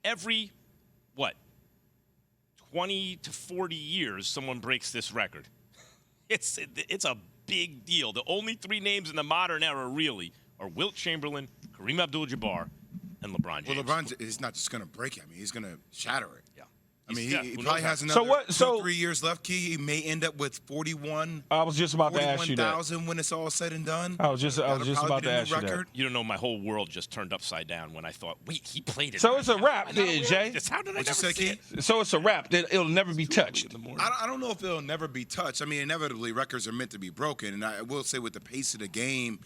every, 20 to 40 years, someone breaks this record. It's a big deal. The only 3 names in the modern era, really, are Wilt Chamberlain, Kareem Abdul-Jabbar, and LeBron James. Well, LeBron is not just going to break it. I mean, he's going to shatter it. Yeah. I mean, Yeah, he probably has another 3 years left. Key, he may end up with 41. I was just about to ask you that. 41,000 when it's all said and done. I was just about to ask you that. You don't know, my whole world just turned upside down when I thought, wait, he played it. So it's a wrap, then, Jay. How did I never see it? So it's a wrap. It'll never be touched. I don't know if it'll never be touched. I mean, inevitably, records are meant to be broken. And I will say with the pace of the game,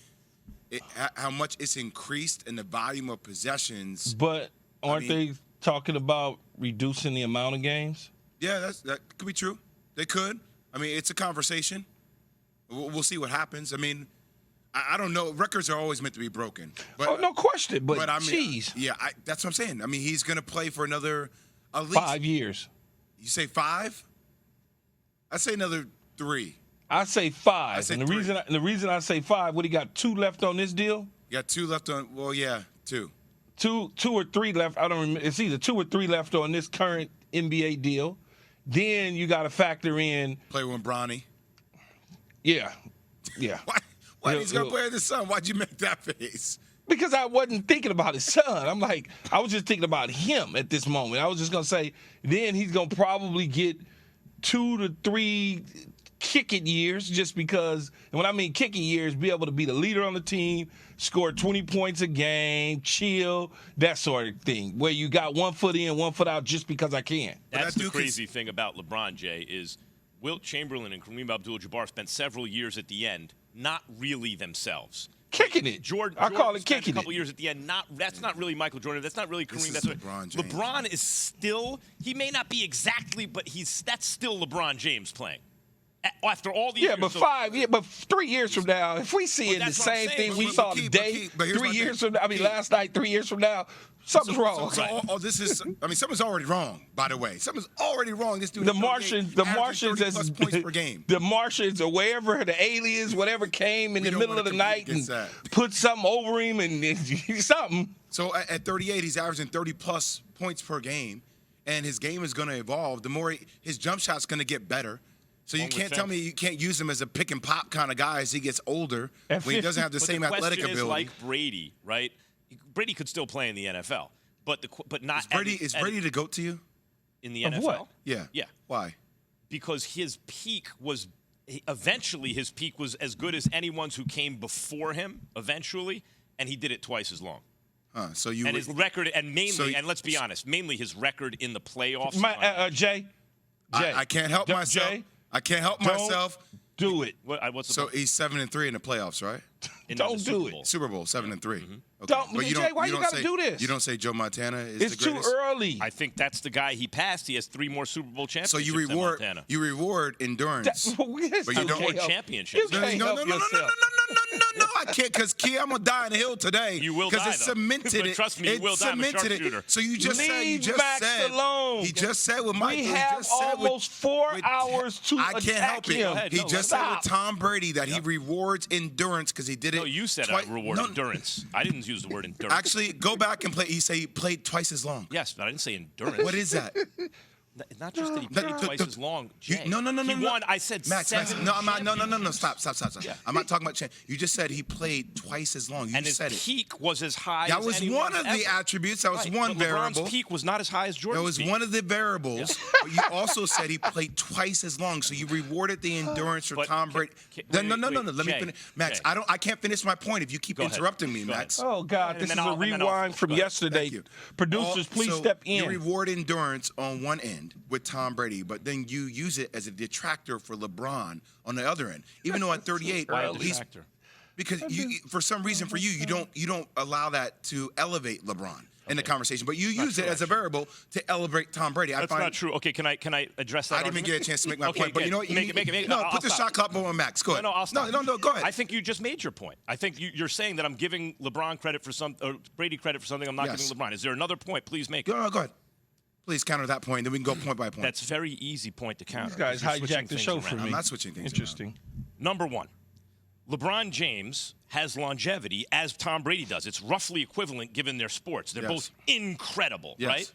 how much it's increased in the volume of possessions. But aren't they talking about reducing the amount of games? Yeah, that could be true. They could. I mean, it's a conversation. We'll see what happens. I mean, I don't know. Records are always meant to be broken. But, no question. But I mean, geez. Yeah, that's what I'm saying. I mean, he's going to play for another at least 5 years. You say 5? I say another 3. I say 5. I say and 3. the reason I say 5, what, he got 2 left on this deal? You got 2 left on. Well, yeah, 2. 2 or 3 left. I don't remember. It's either 2 or 3 left on this current NBA deal. Then you got to factor in play with Bronny. Yeah. Why he's gonna play with his son? Why'd you make that face? Because I wasn't thinking about his son. I was just thinking about him at this moment. I was just gonna say, then he's gonna probably get 2 to 3 kicking years, just because. And when I mean kicking years, be able to be the leader on the team, score 20 points a game, chill, that sort of thing, where you got 1 foot in, 1 foot out just because I can. That's the crazy thing about LeBron, Jay, is Wilt Chamberlain and Kareem Abdul-Jabbar spent several years at the end not really themselves. Kicking it. I call it kicking it. A couple years at the end. That's not really Michael Jordan. That's not really Kareem. That's LeBron James. LeBron is still. He may not be exactly, but that's still LeBron James playing. After all the years. Yeah, but 3 years from now, if we see the same thing we saw today, 3 years from now, last night, 3 years from now, something's wrong. Something's already wrong, by the way. Something's already wrong. This dude the Martians plus points per game. The Martians or wherever, the aliens, whatever came in the middle of the night and put something over him and something. So at 38, he's averaging 30-plus points per game, and his game is going to evolve. The more his jump shot's going to get better. So you can't tell me you can't use him as a pick and pop kind of guy as he gets older when he doesn't have the same athletic ability. Is like Brady, right? Brady could still play in the NFL, but not. Is Brady the GOAT to you? In the NFL? What? Yeah. Yeah. Why? Because his peak was eventually as good as anyone's who came before him eventually, and he did it twice as long. His record, and mainly, and let's be honest, mainly his record in the playoffs. Jay, I can't help myself. Jay, I can't help myself. Do it. He's 7-3 in the playoffs, right? Don't do it. Super Bowl 7-3. Mm-hmm. Okay. Jay, why you got to do this? You don't say Joe Montana is it's the greatest? It's too early. I think that's the guy he passed. He has 3 more Super Bowl championships. So you reward endurance, but you don't reward championships. You can't help yourself. No, I can't, because Key, I'm gonna die on the hill today. You will die, because it cemented it. Trust me, you will die. I'm a sharpshooter. So you just Leave said. Max alone. He just said with Michael. We have almost 4 hours to I can't help it. Ahead. He just said with Tom Brady that he rewards endurance because he did it. No, you said I reward endurance. I didn't use the word endurance. Actually, go back and play. He said he played twice as long. Yes, but I didn't say endurance. What is that? Not just that he played twice as long. Jay. No. He won. I said Max. No, I'm not. No. Stop. Yeah. I'm not talking about. You just said he played twice as long. You said it. His peak was as high. That was one of the attributes. That was one variable. LeBron's peak was not as high as Jordan's. That was one of the variables. But you also said he played twice as long, so you rewarded the endurance for Tom Brady. No. Let me finish, Max. I can't finish my point if you keep interrupting me, Max. Oh God, this is a rewind from yesterday. Producers, please step in. You reward endurance on one end with Tom Brady, but then you use it as a detractor for LeBron on the other end. Even though at 38, he's because for some reason for you don't allow that to elevate LeBron in the conversation, but you use it as a variable to elevate Tom Brady. That's not true. Okay, can I address that? I didn't even get a chance to make my point, but you know what? Make it. No, put the shot clock on Max. Go ahead. No, I'll stop. No, go ahead. I think you just made your point. I think you're saying that I'm giving LeBron credit for or Brady credit for something I'm not giving LeBron. Is there another point? Please make it. Go ahead. Please counter that point, then we can go point by point. That's a very easy point to counter. These guys hijacked the show for me. I'm not switching things Interesting. Number one, LeBron James has longevity as Tom Brady does. It's roughly equivalent given their sports. They're both incredible, right?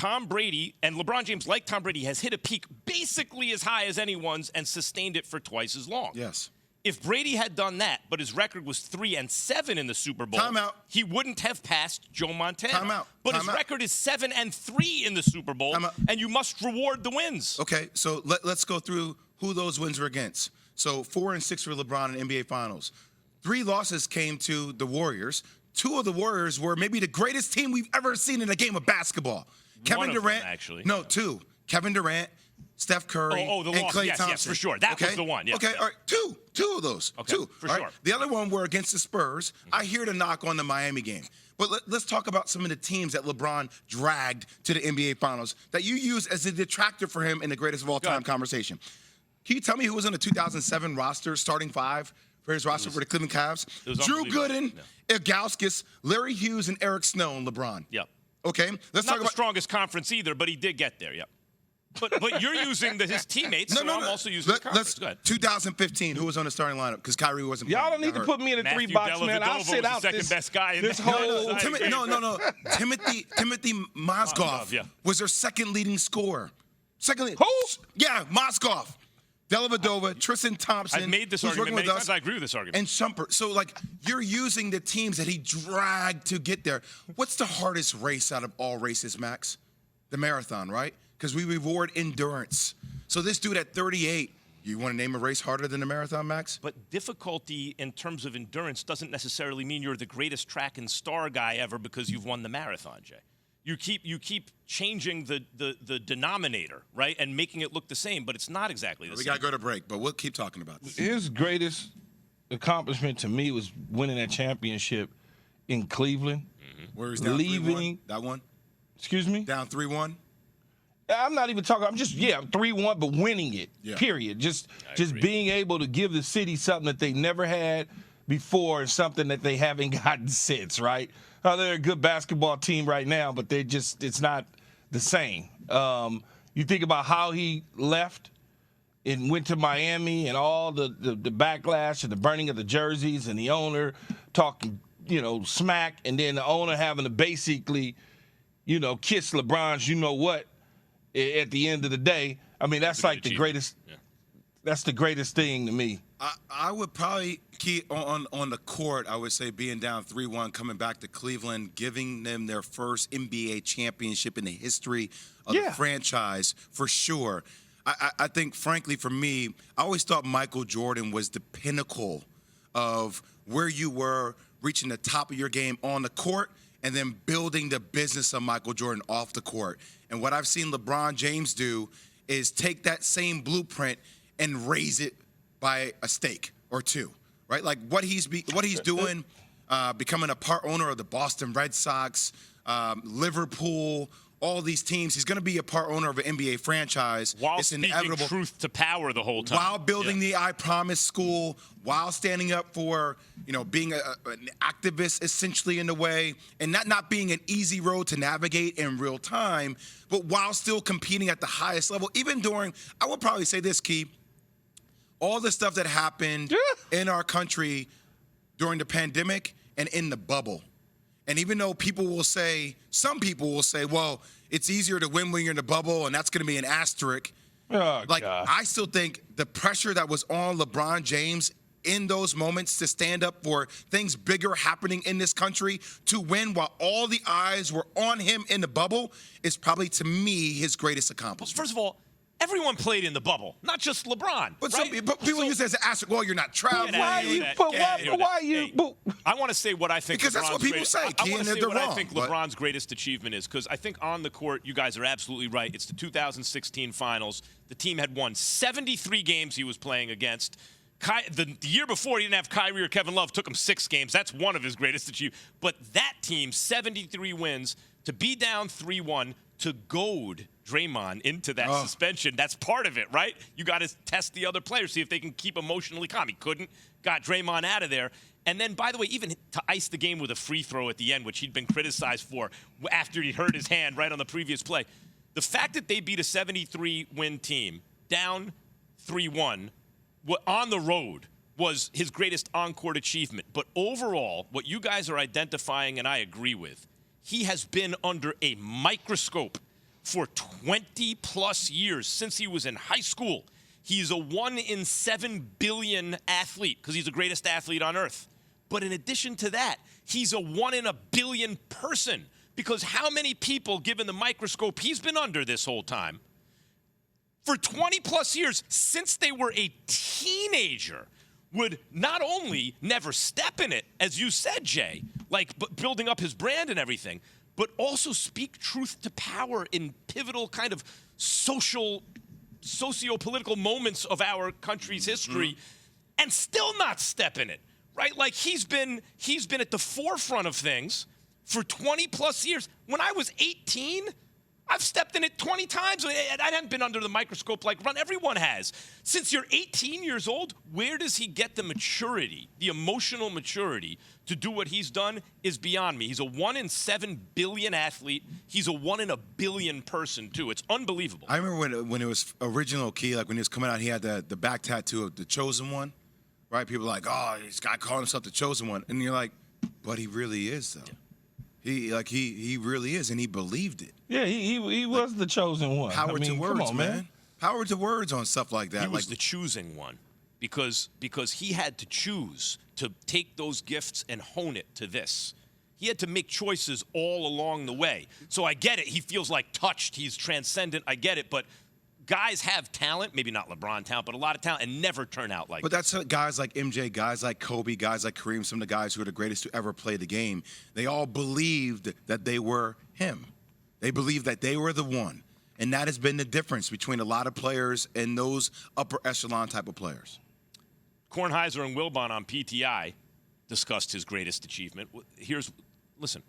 Tom Brady, and LeBron James, like Tom Brady, has hit a peak basically as high as anyone's and sustained it for twice as long. Yes. If Brady had done that, but his record was 3-7 in the Super Bowl, he wouldn't have passed Joe Montana. But his record is 7-3 in the Super Bowl, and you must reward the wins. Okay, so let's go through who those wins were against. So 4-6 for LeBron in NBA Finals. 3 losses came to the Warriors. 2 of the Warriors were maybe the greatest team we've ever seen in a game of basketball. Kevin Durant, actually. No, 2. Kevin Durant, Steph Curry, and Klay Thompson. Yes, for sure. That was the one. Yes, okay, all right, two of those. Okay, 2. for sure. The other one were against the Spurs. I hear the knock on the Miami game. But let's talk about some of the teams that LeBron dragged to the NBA Finals that you use as a detractor for him in the greatest of all time conversation. Can you tell me who was on the 2007 roster, starting 5 for his roster for the Cleveland Cavs? Drew Gooden, Ilgauskas, Larry Hughes, and Eric Snow and LeBron. Yep. Okay, let's talk about the strongest conference either, but he did get there. Yep. But you're using his teammates. No. I'm also using the conference. Go ahead. 2015, who was on the starting lineup? Because Kyrie wasn't. Y'all don't need to put me in a 3-box, man. I'll sit out second best guy in this whole. Timothy Mozgov was their second leading scorer. Who? Yeah, Mozgov. Dellavedova, Tristan Thompson. I've made this argument many times. I agree with this argument. And Shumpert. So, you're using the teams that he dragged to get there. What's the hardest race out of all races, Max? The marathon, right? Because we reward endurance. So this dude at 38, you want to name a race harder than the marathon, Max? But difficulty in terms of endurance doesn't necessarily mean you're the greatest track and star guy ever because you've won the marathon, Jay. You keep changing the denominator, right, and making it look the same, but it's not exactly the same. We got to go to break, but we'll keep talking about this. His greatest accomplishment to me was winning that championship in Cleveland. Mm-hmm. Where he's down 3-1? That one? Excuse me? Down 3-1? I'm not even talking. I'm just 3-1, but winning it. Yeah. Period. Just being able to give the city something that they never had before and something that they haven't gotten since. Right? They're a good basketball team right now, but it's not the same. You think about how he left and went to Miami and all the backlash and the burning of the jerseys and the owner talking smack, and then the owner having to basically kiss LeBron's what at the end of the day. I mean, that's like the greatest. Yeah. That's the greatest thing to me. I would probably keep on the court. I would say being down 3-1, coming back to Cleveland, giving them their first NBA championship in the history of the franchise for sure. I think, frankly, for me, I always thought Michael Jordan was the pinnacle of where you were, reaching the top of your game on the court, and then building the business of Michael Jordan off the court. And what I've seen LeBron James do is take that same blueprint and raise it by a stake or 2, right? Like what he's doing, becoming a part owner of the Boston Red Sox, Liverpool, all these teams. He's going to be a part owner of an NBA franchise. While it's speaking truth to power the whole time. While building the I Promise school, while standing up for, being an activist essentially in a way, and not being an easy road to navigate in real time, but while still competing at the highest level, even during, I would probably say this, Key, all the stuff that happened in our country during the pandemic and in the bubble. And even though some people will say, well, it's easier to win when you're in the bubble, and that's going to be an asterisk. Oh, God. I still think the pressure that was on LeBron James in those moments to stand up for things bigger happening in this country, to win while all the eyes were on him in the bubble, is probably, to me, his greatest accomplishment. Well, first of all, everyone played in the bubble, not just LeBron. But people use it as an asterisk. Well, you're not traveling. I want to say what I think. Because that's what people say. I want to say what I think LeBron's greatest achievement is, because I think on the court, you guys are absolutely right. It's the 2016 Finals. The team had won 73 games he was playing against. The year before, he didn't have Kyrie or Kevin Love. Took him 6 games. That's one of his greatest achievements. But that team, 73 wins, to be down 3-1, to goad Draymond into that suspension. That's part of it, right? You got to test the other players, see if they can keep emotionally calm. He couldn't. Got Draymond out of there. And then, by the way, even to ice the game with a free throw at the end, which he'd been criticized for after he hurt his hand right on the previous play. The fact that they beat a 73-win team down 3-1 on the road was his greatest on-court achievement. But overall, what you guys are identifying, and I agree with, he has been under a microscope for 20-plus years, since he was in high school. He's a 1 in 7 billion athlete because he's the greatest athlete on earth. But in addition to that, he's a 1 in a billion person because how many people, given the microscope he's been under this whole time, for 20-plus years, since they were a teenager, would not only never step in it, as you said, Jay, like building up his brand and everything, but also speak truth to power in pivotal kind of socio-political moments of our country's history and still not step in it, right? Like he's been at the forefront of things for 20-plus years. When I was 18, I've stepped in it 20 times. I hadn't been under the microscope like LeBron. Everyone has. Since you're 18 years old, where does he get the maturity, the emotional maturity to do what he's done is beyond me. He's a 1 in 7 billion athlete. He's a 1 in a billion person, too. It's unbelievable. I remember when it was original Key, like when he was coming out, he had the back tattoo of the Chosen One, right? People were like, oh, this guy calling himself the Chosen One. And you're like, but he really is, though. Yeah. He really is, and he believed it. Yeah, he was the chosen one. Power to words, come on, man. Power to words on stuff like that. He was the choosing one because he had to choose to take those gifts and hone it to this. He had to make choices all along the way. So I get it. He feels like touched. He's transcendent. I get it. But guys have talent, maybe not LeBron talent, but a lot of talent, and never turn out like that. But that's guys like MJ, guys like Kobe, guys like Kareem, some of the guys who are the greatest to ever play the game. They all believed that they were him. They believed that they were the one. And that has been the difference between a lot of players and those upper echelon type of players. Kornheiser and Wilbon on PTI discussed his greatest achievement. Listen.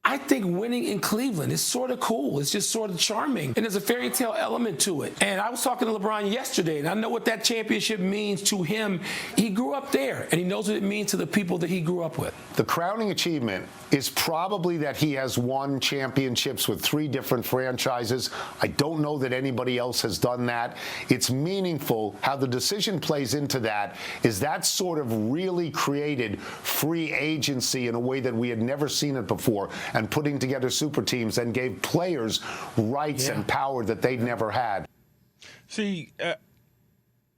I think winning in Cleveland is sort of cool. It's just sort of charming. And there's a fairy tale element to it. And I was talking to LeBron yesterday, and I know what that championship means to him. He grew up there, and he knows what it means to the people that he grew up with. The crowning achievement is probably that he has won championships with 3 different franchises. I don't know that anybody else has done that. It's meaningful. How the decision plays into that is that sort of really created free agency in a way that we had never seen it before, and putting together super teams and gave players rights and power that they'd never had. See,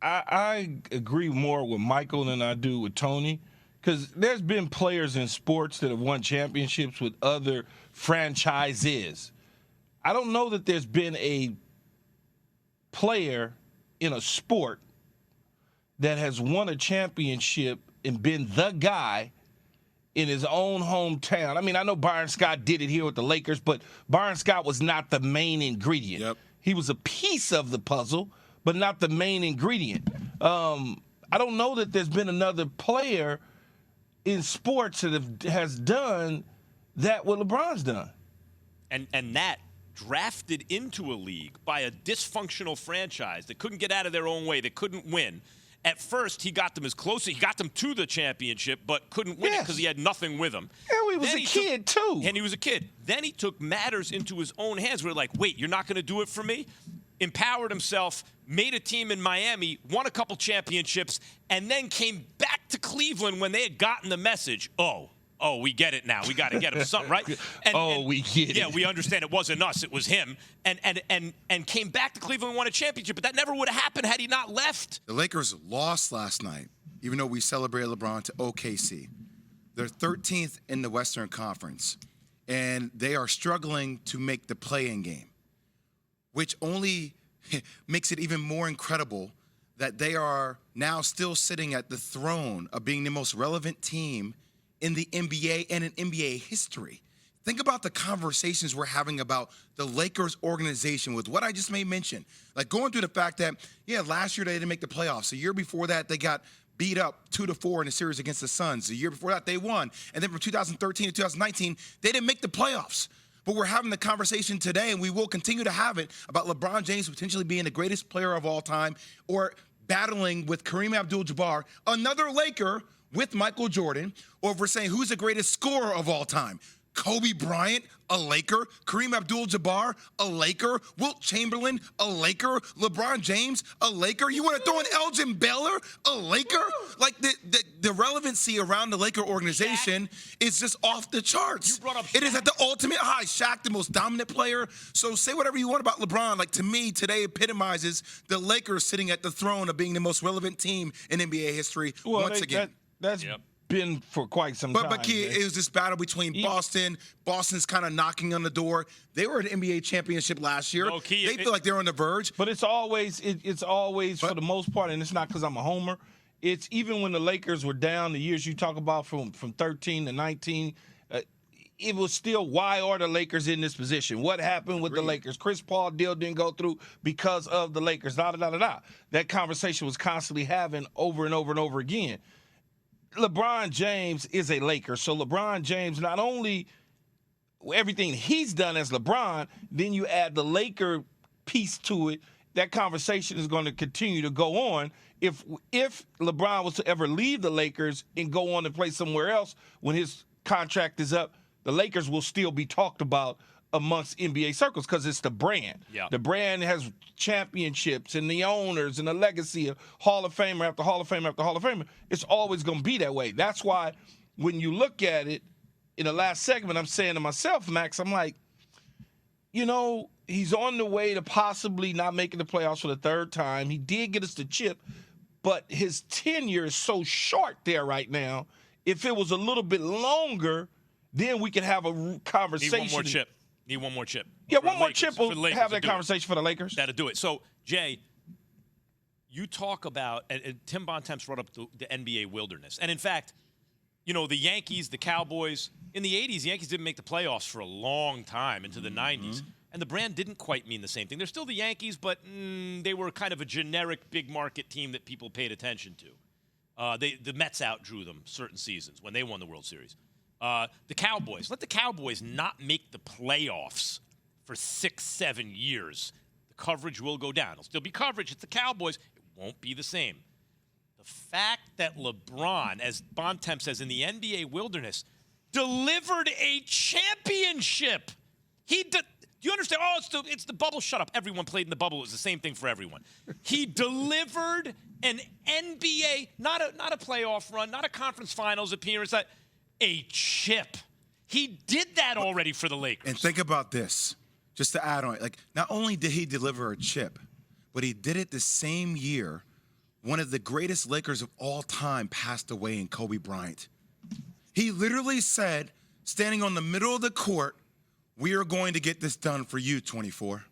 I agree more with Michael than I do with Tony, because there's been players in sports that have won championships with other franchises. I don't know that there's been a player in a sport that has won a championship and been the guy in his own hometown. I mean, I know Byron Scott did it here with the Lakers, but Byron Scott was not the main ingredient. Yep. He was a piece of the puzzle, but not the main ingredient. I don't know that there's been another player in sports that has done that what LeBron's done. And that drafted into a league by a dysfunctional franchise that couldn't get out of their own way, that couldn't win. At first, he got them as close. He got them to the championship, but couldn't win it because he had nothing with him. Yeah, he was a kid, too. And he was a kid. Then he took matters into his own hands. We're like, wait, you're not going to do it for me? Empowered himself, made a team in Miami, won a couple championships, and then came back to Cleveland when they had gotten the message, oh, we get it now. We got to get him something, right? We get it. Yeah, we understand it wasn't us. It was him. And came back to Cleveland and won a championship. But that never would have happened had he not left. The Lakers lost last night, even though we celebrated LeBron, to OKC. They're 13th in the Western Conference, and they are struggling to make the play-in game, which only makes it even more incredible that they are now still sitting at the throne of being the most relevant team in the NBA and in NBA history. Think about the conversations we're having about the Lakers organization with what I just made mention. Like going through the fact that, last year they didn't make the playoffs. The year before that, they got beat up 2-4 in a series against the Suns. The year before that, they won. And then from 2013 to 2019, they didn't make the playoffs. But we're having the conversation today, and we will continue to have it, about LeBron James potentially being the greatest player of all time, or battling with Kareem Abdul-Jabbar, another Laker, with Michael Jordan, or if we're saying who's the greatest scorer of all time, Kobe Bryant, a Laker. Kareem Abdul-Jabbar, a Laker. Wilt Chamberlain, a Laker. LeBron James, a Laker. You want to throw in Elgin Baylor, a Laker? Like the relevancy around the Laker organization is just off the charts. You brought up it is at the ultimate high. Shaq, the most dominant player. So say whatever you want about LeBron. Like, to me, today epitomizes the Lakers sitting at the throne of being the most relevant team in NBA history once again. That's been for quite some time. But Key, it was this battle between Boston. Boston's kind of knocking on the door. They were at an NBA championship last year. They feel like they're on the verge. But it's always for the most part, and it's not because I'm a homer. It's even when the Lakers were down, the years you talk about from 13 to 19, it was still, why are the Lakers in this position? What happened with the Lakers? Chris Paul deal didn't go through because of the Lakers. That conversation was constantly having over and over and over again. LeBron James is a Laker. So LeBron James, not only everything he's done as LeBron, then you add the Laker piece to it, that conversation is going to continue to go on. If LeBron was to ever leave the Lakers and go on and play somewhere else when his contract is up, the Lakers will still be talked about amongst NBA circles because it's the brand. Yeah. The brand has championships and the owners and the legacy of Hall of Famer after Hall of Famer after Hall of Famer. It's always going to be that way. That's why when you look at it in the last segment, I'm saying to myself, Max, I'm like, he's on the way to possibly not making the playoffs for the third time. He did get us the chip, but his tenure is so short there right now. If it was a little bit longer, then we could have a conversation. Need one more chip. Yeah, one more chip will have that conversation for the Lakers. That'll do it. So, Jay, you talk about, and Tim Bontemps brought up the NBA wilderness. And, in fact, the Yankees, the Cowboys, in the 80s, the Yankees didn't make the playoffs for a long time into the 90s. And the brand didn't quite mean the same thing. They're still the Yankees, but they were kind of a generic big-market team that people paid attention to. The Mets outdrew them certain seasons when they won the World Series. The Cowboys. Let the Cowboys not make the playoffs for 6-7 years. The coverage will go down. It'll still be coverage. It's the Cowboys. It won't be the same. The fact that LeBron, as Bontemps says, in the NBA wilderness, delivered a championship. Do you understand? Oh, it's the bubble. Shut up. Everyone played in the bubble. It was the same thing for everyone. He delivered an NBA, not a playoff run, not a conference finals appearance, a chip. He did that already for the Lakers. And think about this, just to add on, not only did he deliver a chip, but he did it the same year one of the greatest Lakers of all time passed away in Kobe Bryant. He literally said, standing on the middle of the court, "We are going to get this done for you, 24.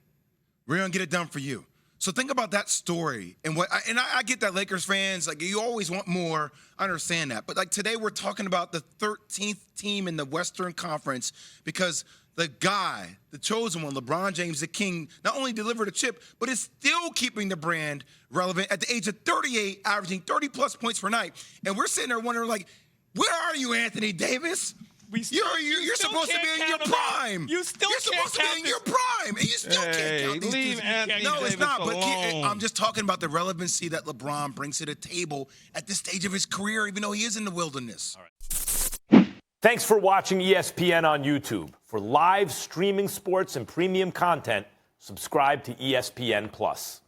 We're going to get it done for you." So think about that story. And I get that Lakers fans, you always want more. I understand that. But today we're talking about the 13th team in the Western Conference because the guy, the chosen one, LeBron James, the king, not only delivered a chip, but is still keeping the brand relevant at the age of 38, averaging 30-plus points per night. And we're sitting there wondering, where are you, Anthony Davis? You're supposed to be in your prime. You're supposed to be in your prime, and you still can't count these leave Anthony No, Davis it's not. alone. But I'm just talking about the relevancy that LeBron brings to the table at this stage of his career, even though he is in the wilderness. All right. Thanks for watching ESPN on YouTube. For live streaming sports and premium content, subscribe to ESPN+.